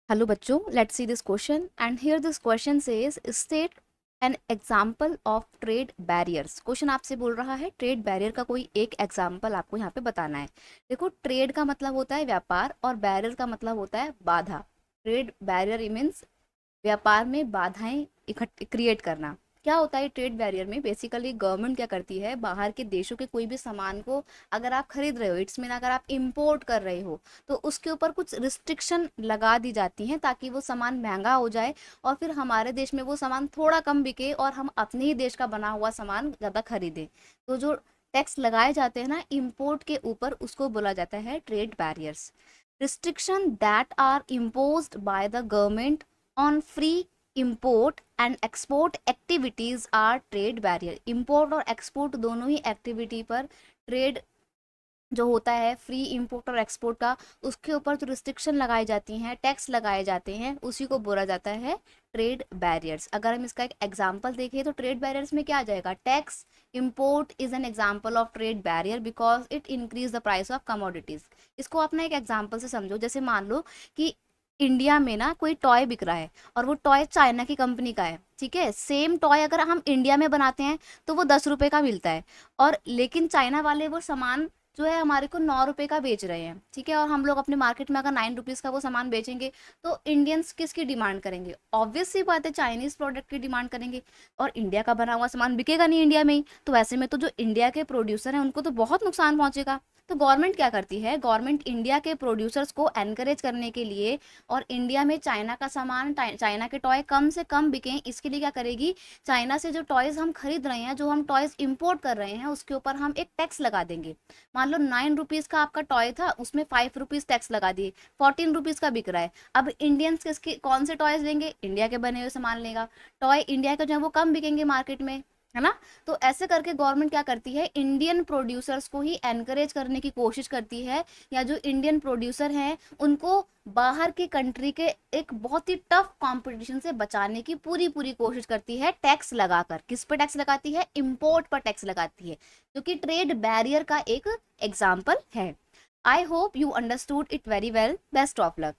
Hello बच्चों, let's see this question and here this question says state an example of trade barriers. Question आपसे बोल रहा है trade barrier का कोई एक एग्जाम्पल आपको यहाँ पे बताना है। देखो, ट्रेड का मतलब होता है व्यापार और बैरियर का मतलब होता है बाधा। ट्रेड बैरियर मीन्स व्यापार में बाधाएं इकट्ठ क्रिएट करना। क्या होता है ट्रेड बैरियर में? बेसिकली गवर्नमेंट क्या करती है, बाहर के देशों के कोई भी सामान को अगर आप खरीद रहे हो, इट्स मीन अगर आप इंपोर्ट कर रहे हो, तो उसके ऊपर कुछ रिस्ट्रिक्शन लगा दी जाती हैं ताकि वो सामान महंगा हो जाए और फिर हमारे देश में वो सामान थोड़ा कम बिके और हम अपने ही देश का बना हुआ सामान ज़्यादा खरीदें। तो जो टैक्स लगाए जाते हैं ना इंपोर्ट के ऊपर, उसको बोला जाता है trade barriers. Restriction that are imposed by the government on free import and export activities are trade barrier. Import और एक्सपोर्ट दोनों ही एक्टिविटी पर ट्रेड जो होता है, फ्री इंपोर्ट और एक्सपोर्ट का, उसके ऊपर जो रिस्ट्रिक्शन लगाई जाती हैं, टैक्स लगाए जाते हैं, उसी को बोला जाता है ट्रेड बैरियर्स। अगर हम इसका एक एग्जांपल देखें तो ट्रेड बैरियर्स में क्या आ जाएगा? Tax import is an example of trade barrier because it increase the price of commodities. इसको अपना एक एग्जांपल से समझो। जैसे मान लो कि इंडिया में ना कोई टॉय बिक रहा है और वो टॉय चाइना की कंपनी का है, ठीक है। सेम टॉय अगर हम इंडिया में बनाते हैं तो वो 10 रुपए का मिलता है, और लेकिन चाइना वाले वो सामान जो है हमारे को 9 रुपए का बेच रहे हैं, ठीक है। और हम लोग अपने मार्केट में अगर 9 रुपीज़ का वो सामान बेचेंगे तो इंडियंस किसकी डिमांड करेंगे? ऑब्वियस सी बात है, चाइनीज प्रोडक्ट की डिमांड करेंगे। और इंडिया का बना हुआ सामान बिकेगा नहीं इंडिया में ही, तो ऐसे में तो जो इंडिया के प्रोड्यूसर हैं उनको तो बहुत नुकसान पहुंचेगा। तो गवर्नमेंट क्या करती है? गवर्नमेंट इंडिया के प्रोड्यूसर्स को एनकरेज करने के लिए और इंडिया में चाइना का सामान, चाइना के टॉय कम से कम बिकें, इसके लिए क्या करेगी? चाइना से जो टॉयज हम खरीद रहे हैं, जो हम टॉयज इंपोर्ट कर रहे हैं, उसके ऊपर हम एक टैक्स लगा देंगे। मान लो 9 रुपीज का आपका टॉय था, उसमें 5 रुपीज टैक्स लगा दिए, 14 रुपीज का बिक रहा है। अब इंडियंस किसके कौन से टॉयज लेंगे? इंडिया के बने हुए सामान लेगा। टॉय इंडिया के जो है वो कम बिकेंगे मार्केट में, है ना। तो ऐसे करके गवर्नमेंट क्या करती है? इंडियन प्रोड्यूसर्स को ही एनकरेज करने की कोशिश करती है, या जो इंडियन प्रोड्यूसर हैं उनको बाहर की कंट्री के एक बहुत ही टफ कंपटीशन से बचाने की पूरी पूरी कोशिश करती है, टैक्स लगाकर। किस पे टैक्स लगाती है? इंपोर्ट पर टैक्स लगाती है, जो कि ट्रेड बैरियर का एक एग्जाम्पल है। I hope you understood it very well. Best of luck.